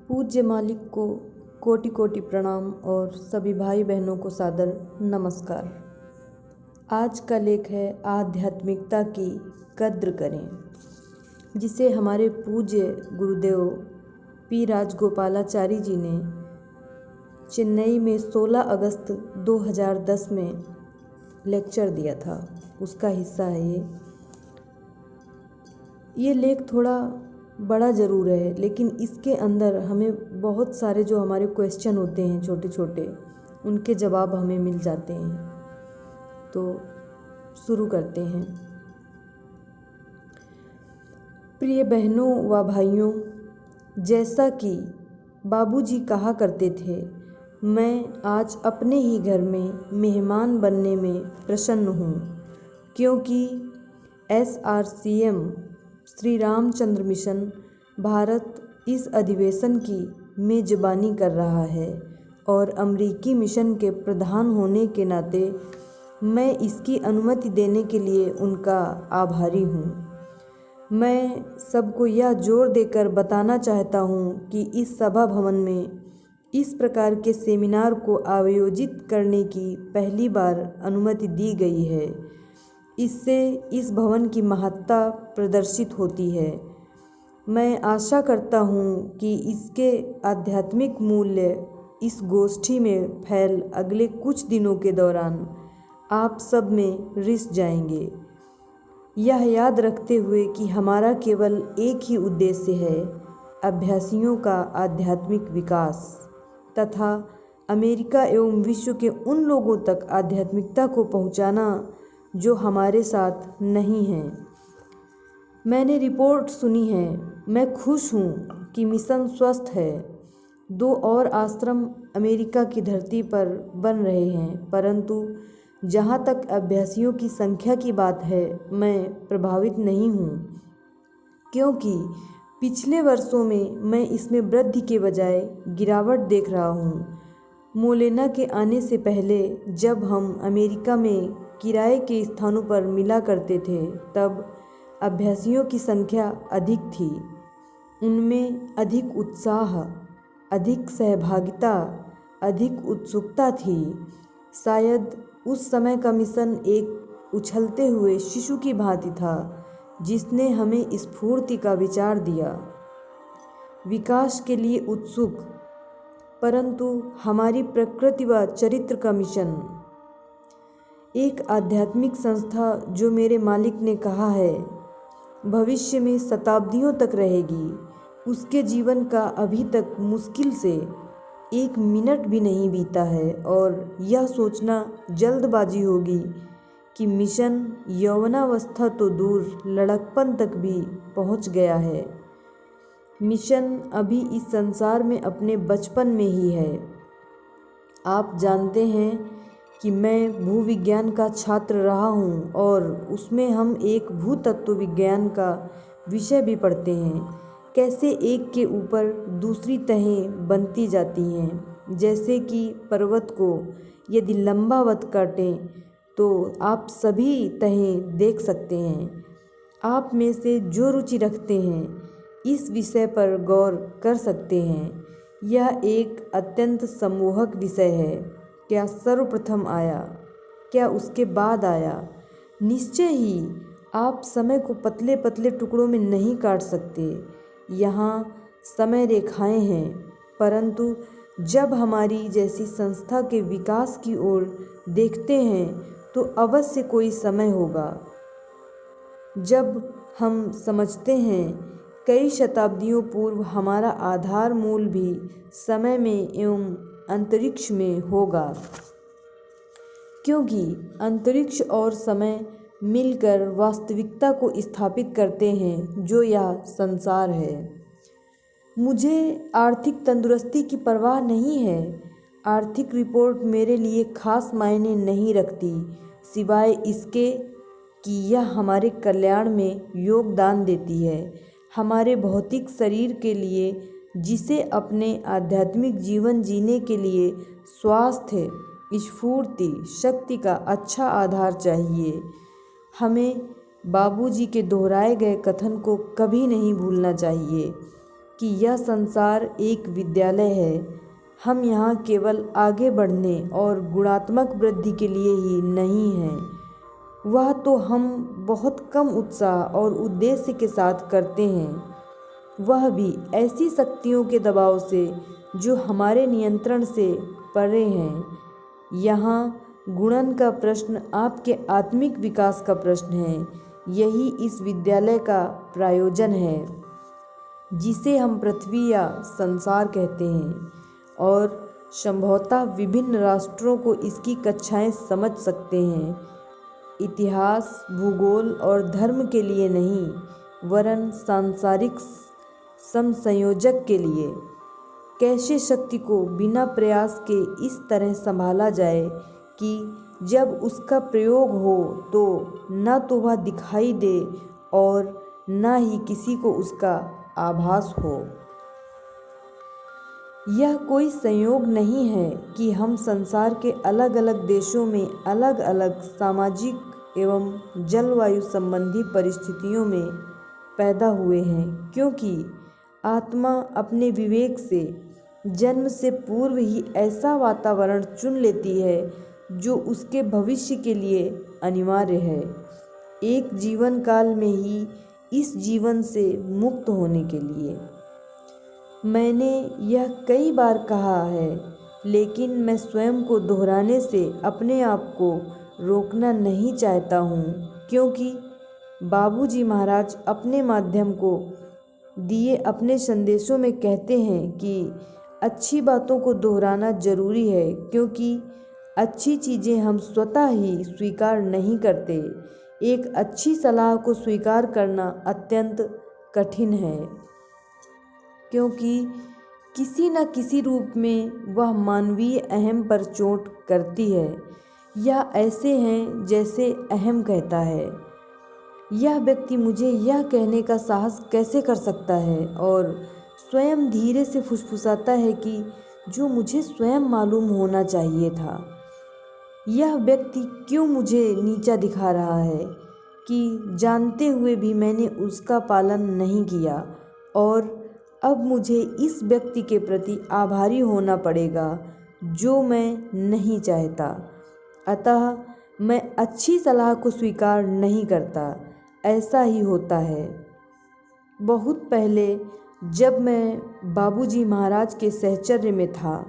पूज्य मालिक को कोटि कोटि प्रणाम और सभी भाई बहनों को सादर नमस्कार। आज का लेख है आध्यात्मिकता की कद्र करें, जिसे हमारे पूज्य गुरुदेव पी राजगोपालाचारी जी ने चेन्नई में 16 अगस्त 2010 में लेक्चर दिया था। उसका हिस्सा है ये लेख थोड़ा बड़ा ज़रूर है, लेकिन इसके अंदर हमें बहुत सारे जो हमारे क्वेश्चन होते हैं छोटे छोटे, उनके जवाब हमें मिल जाते हैं। तो शुरू करते हैं। प्रिय बहनों व भाइयों, जैसा कि बाबूजी कहा करते थे, मैं आज अपने ही घर में मेहमान बनने में प्रसन्न हूँ, क्योंकि SRCM श्री रामचंद्र मिशन भारत इस अधिवेशन की मेज़बानी कर रहा है और अमेरिकी मिशन के प्रधान होने के नाते मैं इसकी अनुमति देने के लिए उनका आभारी हूँ। मैं सबको यह जोर देकर बताना चाहता हूँ कि इस सभा भवन में इस प्रकार के सेमिनार को आयोजित करने की पहली बार अनुमति दी गई है। इससे इस भवन की महत्ता प्रदर्शित होती है। मैं आशा करता हूँ कि इसके आध्यात्मिक मूल्य इस गोष्ठी में फैल अगले कुछ दिनों के दौरान आप सब में रिस जाएंगे। यह याद रखते हुए कि हमारा केवल एक ही उद्देश्य है, अभ्यासियों का आध्यात्मिक विकास तथा अमेरिका एवं विश्व के उन लोगों तक आध्यात्मिकता को पहुँचाना जो हमारे साथ नहीं हैं। मैंने रिपोर्ट सुनी है। मैं खुश हूँ कि मिशन स्वस्थ है। 2 और आश्रम अमेरिका की धरती पर बन रहे हैं, परंतु जहाँ तक अभ्यासियों की संख्या की बात है, मैं प्रभावित नहीं हूँ, क्योंकि पिछले वर्षों में मैं इसमें वृद्धि के बजाय गिरावट देख रहा हूँ। मोलेना के आने से पहले जब हम अमेरिका में किराए के स्थानों पर मिला करते थे, तब अभ्यासियों की संख्या अधिक थी। उनमें अधिक उत्साह, अधिक सहभागिता, अधिक उत्सुकता थी। शायद उस समय का मिशन एक उछलते हुए शिशु की भांति था, जिसने हमें स्फूर्ति का विचार दिया, विकास के लिए उत्सुक, परंतु हमारी प्रकृति व चरित्र का मिशन। एक आध्यात्मिक संस्था जो मेरे मालिक ने कहा है भविष्य में शताब्दियों तक रहेगी, उसके जीवन का अभी तक मुश्किल से 1 मिनट भी नहीं बीता है, और यह सोचना जल्दबाजी होगी कि मिशन यौवनावस्था तो दूर, लड़कपन तक भी पहुंच गया है। मिशन अभी इस संसार में अपने बचपन में ही है। आप जानते हैं कि मैं भूविज्ञान का छात्र रहा हूँ, और उसमें हम एक भूतत्व विज्ञान का विषय भी पढ़ते हैं। कैसे एक के ऊपर दूसरी तहें बनती जाती हैं। जैसे कि पर्वत को यदि लंबावत काटें तो आप सभी तहें देख सकते हैं। आप में से जो रुचि रखते हैं इस विषय पर गौर कर सकते हैं। यह एक अत्यंत सम्मोहक विषय है। क्या सर्वप्रथम आया, क्या उसके बाद आया? निश्चय ही आप समय को पतले पतले टुकड़ों में नहीं काट सकते। यहाँ समय रेखाएं हैं, परंतु जब हमारी जैसी संस्था के विकास की ओर देखते हैं तो अवश्य कोई समय होगा जब हम समझते हैं कई शताब्दियों पूर्व हमारा आधार मूल भी समय में एवं अंतरिक्ष में होगा, क्योंकि अंतरिक्ष और समय मिलकर वास्तविकता को स्थापित करते हैं जो यह संसार है। मुझे आर्थिक तंदुरुस्ती की परवाह नहीं है। आर्थिक रिपोर्ट मेरे लिए खास मायने नहीं रखती, सिवाय इसके कि यह हमारे कल्याण में योगदान देती है। हमारे भौतिक शरीर के लिए, जिसे अपने आध्यात्मिक जीवन जीने के लिए स्वास्थ्य, स्फूर्ति, शक्ति का अच्छा आधार चाहिए। हमें बाबूजी के दोहराए गए कथन को कभी नहीं भूलना चाहिए। कि यह संसार एक विद्यालय है। हम यहाँ केवल आगे बढ़ने और गुणात्मक वृद्धि के लिए ही नहीं हैं, वह तो हम बहुत कम उत्साह और उद्देश्य के साथ करते हैं, वह भी ऐसी शक्तियों के दबाव से जो हमारे नियंत्रण से परे हैं। यहाँ गुणन का प्रश्न आपके आत्मिक विकास का प्रश्न है। यही इस विद्यालय का प्रायोजन है, जिसे हम पृथ्वी या संसार कहते हैं, और संभवतः विभिन्न राष्ट्रों को इसकी कक्षाएं समझ सकते हैं। इतिहास, भूगोल और धर्म के लिए नहीं, वरन सांसारिक समसंयोजक के लिए। कैसे शक्ति को बिना प्रयास के इस तरह संभाला जाए कि जब उसका प्रयोग हो तो न तो वह दिखाई दे और न ही किसी को उसका आभास हो। यह कोई संयोग नहीं है कि हम संसार के अलग अलग देशों में अलग अलग सामाजिक एवं जलवायु संबंधी परिस्थितियों में पैदा हुए हैं, क्योंकि आत्मा अपने विवेक से जन्म से पूर्व ही ऐसा वातावरण चुन लेती है जो उसके भविष्य के लिए अनिवार्य है, एक जीवन काल में ही इस जीवन से मुक्त होने के लिए। मैंने यह कई बार कहा है, लेकिन मैं स्वयं को दोहराने से अपने आप को रोकना नहीं चाहता हूँ, क्योंकि बाबूजी महाराज अपने माध्यम को दिए अपने संदेशों में कहते हैं कि अच्छी बातों को दोहराना जरूरी है, क्योंकि अच्छी चीज़ें हम स्वतः ही स्वीकार नहीं करते। एक अच्छी सलाह को स्वीकार करना अत्यंत कठिन है, क्योंकि किसी न किसी रूप में वह मानवीय अहम पर चोट करती है। यह ऐसे हैं जैसे अहम कहता है, यह व्यक्ति मुझे यह कहने का साहस कैसे कर सकता है, और स्वयं धीरे से फुसफुसाता है कि जो मुझे स्वयं मालूम होना चाहिए था। यह व्यक्ति क्यों मुझे नीचा दिखा रहा है कि जानते हुए भी मैंने उसका पालन नहीं किया, और अब मुझे इस व्यक्ति के प्रति आभारी होना पड़ेगा जो मैं नहीं चाहता। अतः मैं अच्छी सलाह को स्वीकार नहीं करता। ऐसा ही होता है। बहुत पहले जब मैं बाबूजी महाराज के सहचर्य में था,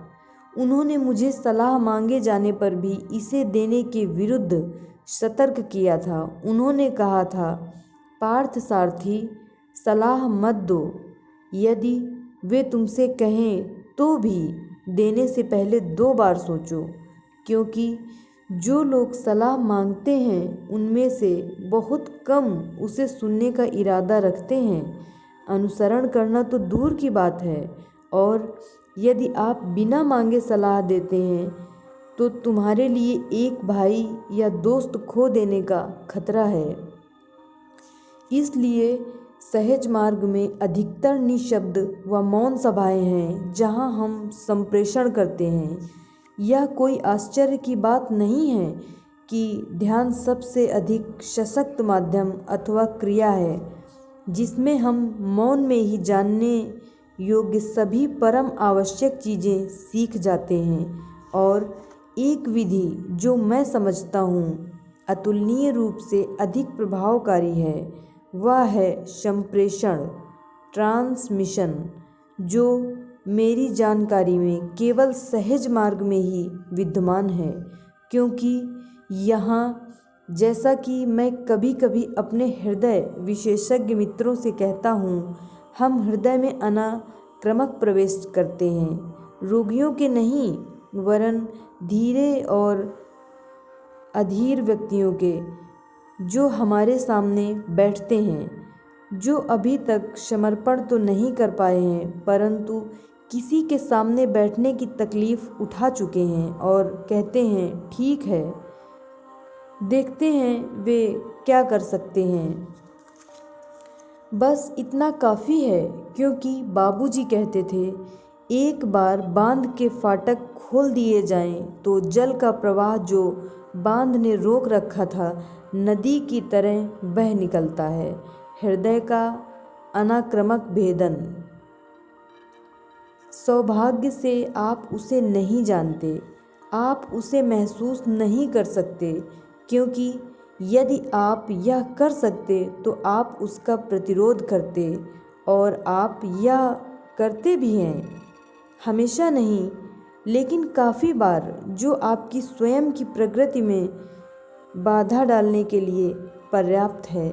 उन्होंने मुझे सलाह मांगे जाने पर भी इसे देने के विरुद्ध सतर्क किया था। उन्होंने कहा था, पार्थ सारथी, सलाह मत दो। यदि वे तुमसे कहें तो भी देने से पहले 2 बार सोचो, क्योंकि जो लोग सलाह मांगते हैं उनमें से बहुत कम उसे सुनने का इरादा रखते हैं। अनुसरण करना तो दूर की बात है, और यदि आप बिना मांगे सलाह देते हैं तो तुम्हारे लिए एक भाई या दोस्त खो देने का खतरा है। इसलिए सहज मार्ग में अधिकतर निशब्द व मौन सभाएं हैं जहां हम संप्रेषण करते हैं। यह कोई आश्चर्य की बात नहीं है कि ध्यान सबसे अधिक सशक्त माध्यम अथवा क्रिया है, जिसमें हम मौन में ही जानने योग्य सभी परम आवश्यक चीज़ें सीख जाते हैं। और एक विधि जो मैं समझता हूँ अतुलनीय रूप से अधिक प्रभावकारी है, वह है संप्रेषण, ट्रांसमिशन, जो मेरी जानकारी में केवल सहज मार्ग में ही विद्यमान है। क्योंकि यहाँ, जैसा कि मैं कभी कभी अपने हृदय विशेषज्ञ मित्रों से कहता हूँ, हम हृदय में अनाक्रमक प्रवेश करते हैं, रोगियों के नहीं, वरन धीरे और अधीर व्यक्तियों के, जो हमारे सामने बैठते हैं, जो अभी तक समर्पण तो नहीं कर पाए हैं, परंतु किसी के सामने बैठने की तकलीफ उठा चुके हैं, और कहते हैं ठीक है, देखते हैं वे क्या कर सकते हैं। बस इतना काफ़ी है, क्योंकि बाबूजी कहते थे, एक बार बांध के फाटक खोल दिए जाएं तो जल का प्रवाह जो बांध ने रोक रखा था नदी की तरह बह निकलता है। हृदय का अनाक्रमक भेदन। सौभाग्य से आप उसे नहीं जानते, आप उसे महसूस नहीं कर सकते, क्योंकि यदि आप यह कर सकते तो आप उसका प्रतिरोध करते, और आप यह करते भी हैं। हमेशा नहीं, लेकिन काफ़ी बार, जो आपकी स्वयं की प्रकृति में बाधा डालने के लिए पर्याप्त है।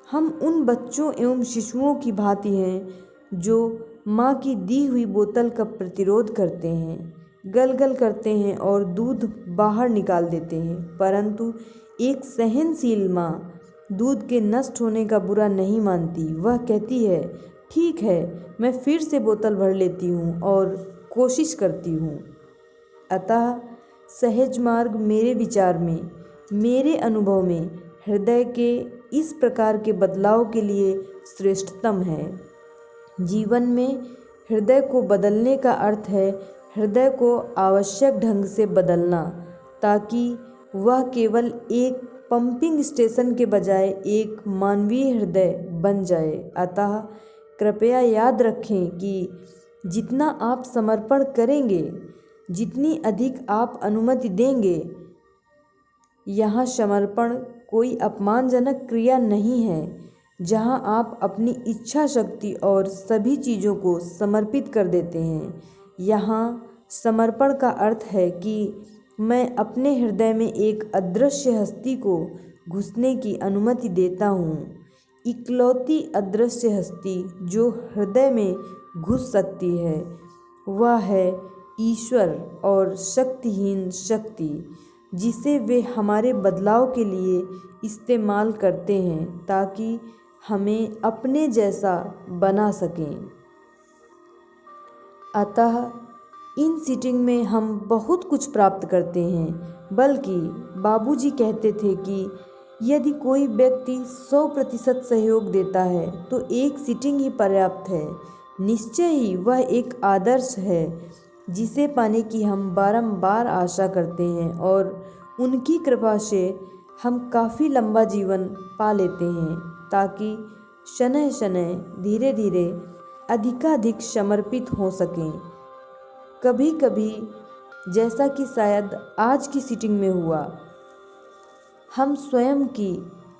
हम उन बच्चों एवं शिशुओं की भांति हैं जो माँ की दी हुई बोतल का प्रतिरोध करते हैं, गलगल करते हैं और दूध बाहर निकाल देते हैं, परंतु एक सहनशील माँ दूध के नष्ट होने का बुरा नहीं मानती। वह कहती है, ठीक है, मैं फिर से बोतल भर लेती हूँ और कोशिश करती हूँ। अतः सहज मार्ग मेरे विचार में, मेरे अनुभव में, हृदय के इस प्रकार के बदलाव के लिए श्रेष्ठतम है। जीवन में हृदय को बदलने का अर्थ है हृदय को आवश्यक ढंग से बदलना, ताकि वह केवल एक पंपिंग स्टेशन के बजाय एक मानवीय हृदय बन जाए। अतः कृपया याद रखें कि जितना आप समर्पण करेंगे, जितनी अधिक आप अनुमति देंगे, यहाँ समर्पण कोई अपमानजनक क्रिया नहीं है जहाँ आप अपनी इच्छा शक्ति और सभी चीज़ों को समर्पित कर देते हैं। यहाँ समर्पण का अर्थ है कि मैं अपने हृदय में एक अदृश्य हस्ती को घुसने की अनुमति देता हूँ। इकलौती अदृश्य हस्ती जो हृदय में घुस सकती है वह है ईश्वर और शक्तिहीन शक्ति, जिसे वे हमारे बदलाव के लिए इस्तेमाल करते हैं ताकि हमें अपने जैसा बना सकें। अतः इन सीटिंग में हम बहुत कुछ प्राप्त करते हैं। बल्कि बाबूजी कहते थे कि यदि कोई व्यक्ति 100% सहयोग देता है तो एक सीटिंग ही पर्याप्त है। निश्चय ही वह एक आदर्श है जिसे पाने की हम बारंबार आशा करते हैं, और उनकी कृपा से हम काफ़ी लंबा जीवन पा लेते हैं ताकि शनय शनय धीरे धीरे अधिकाधिक समर्पित हो सकें। कभी कभी, जैसा कि शायद आज की सीटिंग में हुआ, हम स्वयं की,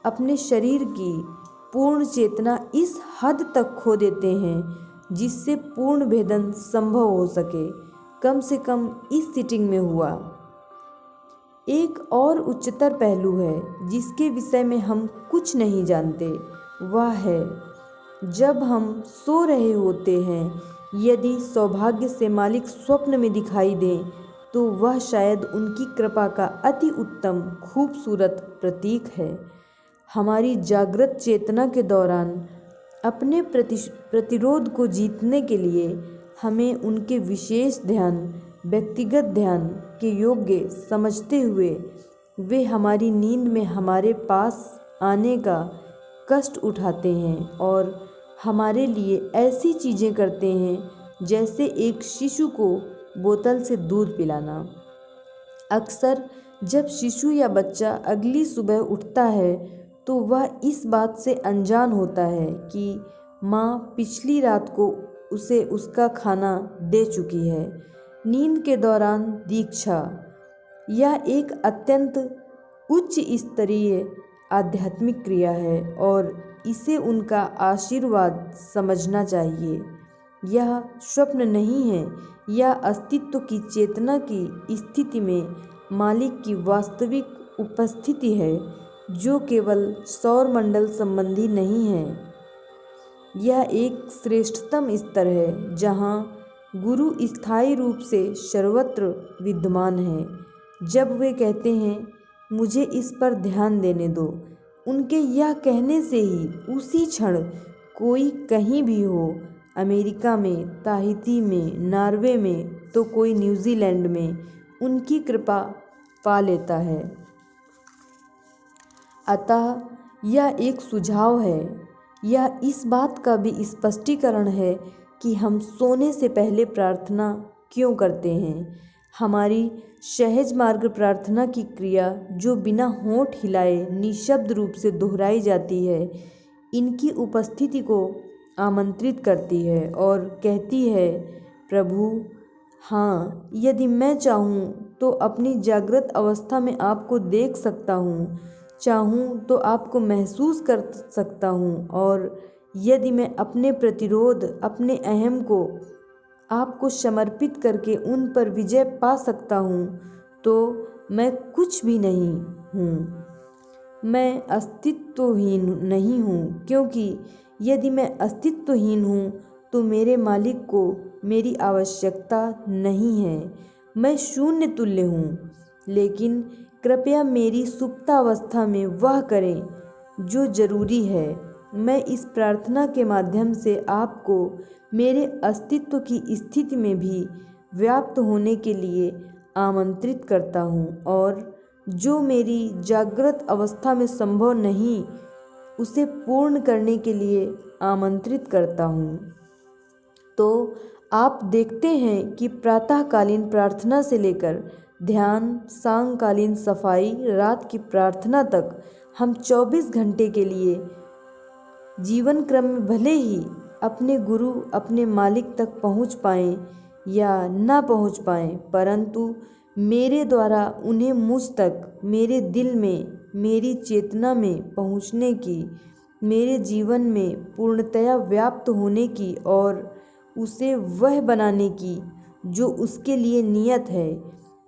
अपने शरीर की पूर्ण चेतना इस हद तक खो देते हैं जिससे पूर्ण भेदन संभव हो सके। कम से कम इस सीटिंग में हुआ। एक और उच्चतर पहलू है जिसके विषय में हम कुछ नहीं जानते, वह है जब हम सो रहे होते हैं, यदि सौभाग्य से मालिक स्वप्न में दिखाई दें तो वह शायद उनकी कृपा का अति उत्तम खूबसूरत प्रतीक है। हमारी जागृत चेतना के दौरान अपने प्रतिरोध को जीतने के लिए हमें उनके विशेष ध्यान, व्यक्तिगत ध्यान के योग्य समझते हुए वे हमारी नींद में हमारे पास आने का कष्ट उठाते हैं और हमारे लिए ऐसी चीज़ें करते हैं जैसे एक शिशु को बोतल से दूध पिलाना। अक्सर जब शिशु या बच्चा अगली सुबह उठता है तो वह इस बात से अनजान होता है कि माँ पिछली रात को उसे उसका खाना दे चुकी है। नींद के दौरान दीक्षा, यह एक अत्यंत उच्च स्तरीय आध्यात्मिक क्रिया है और इसे उनका आशीर्वाद समझना चाहिए। यह स्वप्न नहीं है, यह अस्तित्व की चेतना की स्थिति में मालिक की वास्तविक उपस्थिति है, जो केवल सौरमंडल संबंधी नहीं है। यह एक श्रेष्ठतम स्तर है जहाँ गुरु स्थायी रूप से सर्वत्र विद्यमान है। जब वे कहते हैं, मुझे इस पर ध्यान देने दो, उनके यह कहने से ही उसी क्षण कोई कहीं भी हो, अमेरिका में, ताहिती में, नॉर्वे में तो कोई न्यूजीलैंड में, उनकी कृपा पा लेता है। अतः यह एक सुझाव है। यह इस बात का भी स्पष्टीकरण है कि हम सोने से पहले प्रार्थना क्यों करते हैं। हमारी सहज मार्ग प्रार्थना की क्रिया, जो बिना होंठ हिलाए निशब्द रूप से दोहराई जाती है, इनकी उपस्थिति को आमंत्रित करती है और कहती है, प्रभु, हाँ, यदि मैं चाहूँ तो अपनी जागृत अवस्था में आपको देख सकता हूँ, चाहूँ तो आपको महसूस कर सकता हूँ, और यदि मैं अपने प्रतिरोध, अपने अहम को आपको समर्पित करके उन पर विजय पा सकता हूँ, तो मैं कुछ भी नहीं हूँ। मैं अस्तित्वहीन नहीं हूँ, क्योंकि यदि मैं अस्तित्वहीन हूँ तो मेरे मालिक को मेरी आवश्यकता नहीं है। मैं शून्य तुल्य हूँ, लेकिन कृपया मेरी सुप्तावस्था में वह करें जो जरूरी है। मैं इस प्रार्थना के माध्यम से आपको मेरे अस्तित्व की स्थिति में भी व्याप्त होने के लिए आमंत्रित करता हूँ, और जो मेरी जागृत अवस्था में संभव नहीं, उसे पूर्ण करने के लिए आमंत्रित करता हूँ। तो आप देखते हैं कि प्रातःकालीन प्रार्थना से लेकर ध्यान, सांयकालीन सफाई, रात की प्रार्थना तक हम 24 घंटे के लिए जीवन क्रम में भले ही अपने गुरु, अपने मालिक तक पहुँच पाएं या ना पहुँच पाएं, परंतु मेरे द्वारा उन्हें मुझ तक, मेरे दिल में, मेरी चेतना में पहुँचने की, मेरे जीवन में पूर्णतया व्याप्त होने की और उसे वह बनाने की जो उसके लिए नियत है,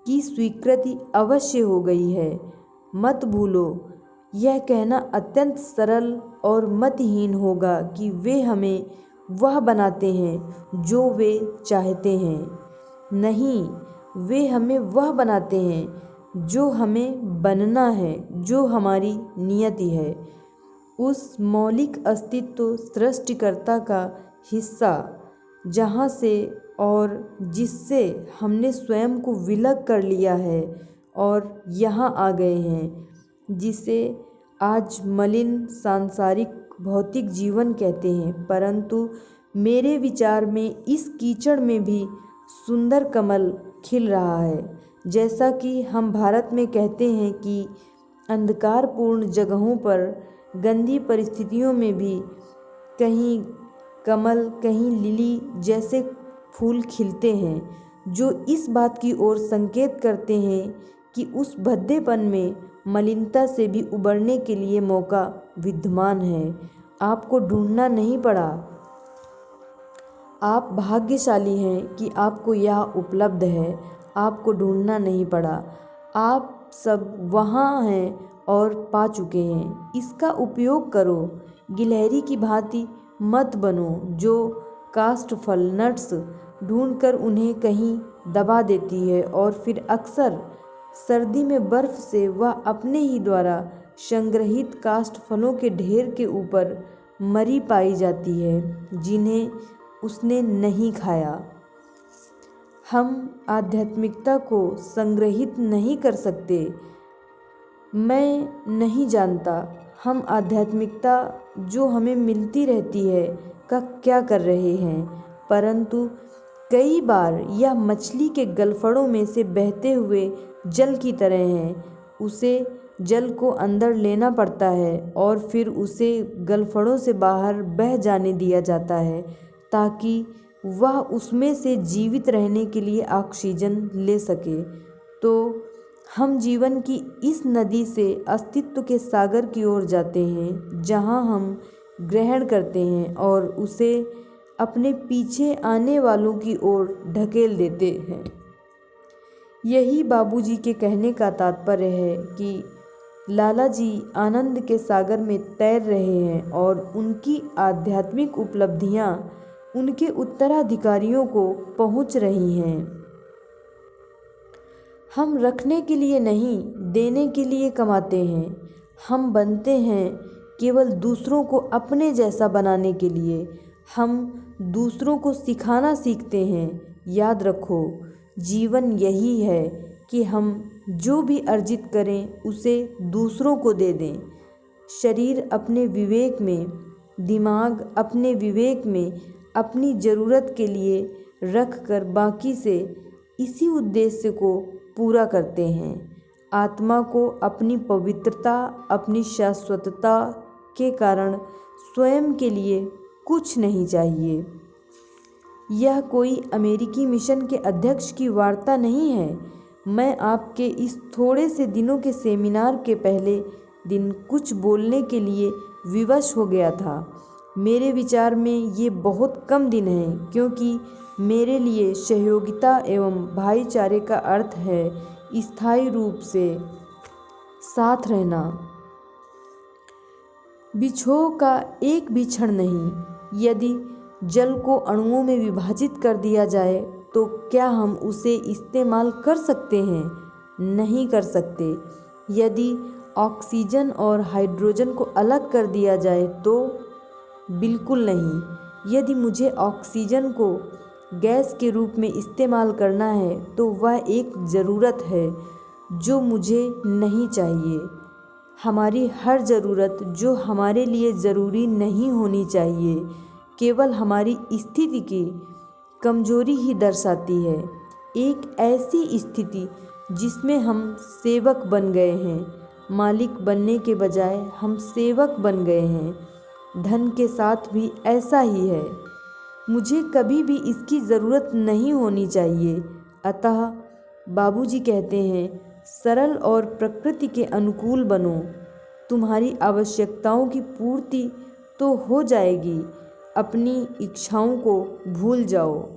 की स्वीकृति अवश्य हो गई है। मत भूलो, यह कहना अत्यंत सरल और मतहीन होगा कि वे हमें वह बनाते हैं जो वे चाहते हैं। नहीं, वे हमें वह बनाते हैं जो हमें बनना है, जो हमारी नियति है। उस मौलिक अस्तित्व सृष्टिकर्ता का हिस्सा जहाँ से और जिससे हमने स्वयं को विलग कर लिया है और यहाँ आ गए हैं, जिसे आज मलिन सांसारिक भौतिक जीवन कहते हैं, परंतु मेरे विचार में इस कीचड़ में भी सुंदर कमल खिल रहा है। जैसा कि हम भारत में कहते हैं कि अंधकारपूर्ण जगहों पर, गंदी परिस्थितियों में भी कहीं कमल, कहीं लिली जैसे फूल खिलते हैं, जो इस बात की ओर संकेत करते हैं कि उस भद्देपन में मलिनता से भी उबरने के लिए मौका विद्यमान है। आपको ढूंढना नहीं पड़ा। आप भाग्यशाली हैं कि आपको यह उपलब्ध है। आपको ढूंढना नहीं पड़ा। आप सब वहाँ हैं और पा चुके हैं। इसका उपयोग करो। गिलहरी की भांति मत बनो जो काष्ठफल, नट्स ढूंढकर उन्हें कहीं दबा देती है और फिर अक्सर सर्दी में बर्फ से वह अपने ही द्वारा संग्रहित काष्ठफलों के ढेर के ऊपर मरी पाई जाती है, जिन्हें उसने नहीं खाया। हम आध्यात्मिकता को संग्रहित नहीं कर सकते। मैं नहीं जानता हम आध्यात्मिकता जो हमें मिलती रहती है का क्या कर रहे हैं, परंतु कई बार यह मछली के गलफड़ों में से बहते हुए जल की तरह है। उसे जल को अंदर लेना पड़ता है और फिर उसे गलफड़ों से बाहर बह जाने दिया जाता है ताकि वह उसमें से जीवित रहने के लिए ऑक्सीजन ले सके। तो हम जीवन की इस नदी से अस्तित्व के सागर की ओर जाते हैं, जहाँ हम ग्रहण करते हैं और उसे अपने पीछे आने वालों की ओर ढकेल देते हैं। यही बाबूजी के कहने का तात्पर्य है कि लाला जी आनंद के सागर में तैर रहे हैं और उनकी आध्यात्मिक उपलब्धियां उनके उत्तराधिकारियों को पहुंच रही हैं। हम रखने के लिए नहीं, देने के लिए कमाते हैं। हम बनते हैं केवल दूसरों को अपने जैसा बनाने के लिए। हम दूसरों को सिखाना सीखते हैं। याद रखो, जीवन यही है कि हम जो भी अर्जित करें उसे दूसरों को दे दें। शरीर अपने विवेक में, दिमाग अपने विवेक में अपनी ज़रूरत के लिए रख कर बाकी से इसी उद्देश्य को पूरा करते हैं। आत्मा को अपनी पवित्रता, अपनी शाश्वतता के कारण स्वयं के लिए कुछ नहीं चाहिए। यह कोई अमेरिकी मिशन के अध्यक्ष की वार्ता नहीं है। मैं आपके इस थोड़े से दिनों के सेमिनार के पहले दिन कुछ बोलने के लिए विवश हो गया था। मेरे विचार में ये बहुत कम दिन हैं, क्योंकि मेरे लिए सहयोगिता एवं भाईचारे का अर्थ है स्थायी रूप से साथ रहना, बिछोह का एक भी क्षण नहीं। यदि जल को अणुओं में विभाजित कर दिया जाए तो क्या हम उसे इस्तेमाल कर सकते हैं? नहीं कर सकते। यदि ऑक्सीजन और हाइड्रोजन को अलग कर दिया जाए तो? बिल्कुल नहीं। यदि मुझे ऑक्सीजन को गैस के रूप में इस्तेमाल करना है तो वह एक ज़रूरत है जो मुझे नहीं चाहिए। हमारी हर ज़रूरत जो हमारे लिए ज़रूरी नहीं होनी चाहिए, केवल हमारी स्थिति की कमजोरी ही दर्शाती है। एक ऐसी स्थिति जिसमें हम सेवक बन गए हैं। मालिक बनने के बजाय हम सेवक बन गए हैं। धन के साथ भी ऐसा ही है। मुझे कभी भी इसकी ज़रूरत नहीं होनी चाहिए। अतः बाबूजी कहते हैं, सरल और प्रकृति के अनुकूल बनो। तुम्हारी आवश्यकताओं की पूर्ति तो हो जाएगी, अपनी इच्छाओं को भूल जाओ।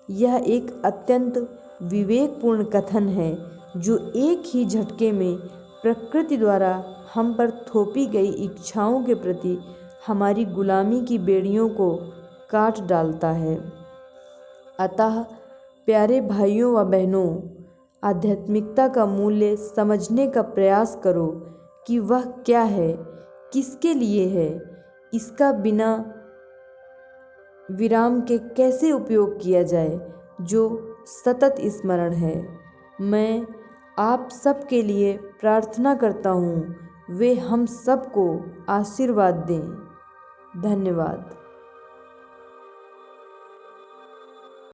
यह एक अत्यंत विवेकपूर्ण कथन है जो एक ही झटके में प्रकृति द्वारा हम पर थोपी गई इच्छाओं के प्रति हमारी गुलामी की बेड़ियों को काट डालता है। अतः प्यारे भाइयों व बहनों, आध्यात्मिकता का मूल्य समझने का प्रयास करो कि वह क्या है, किसके लिए है, इसका बिना विराम के कैसे उपयोग किया जाए, जो सतत स्मरण है। मैं आप सब के लिए प्रार्थना करता हूँ, वे हम सबको आशीर्वाद दें। धन्यवाद।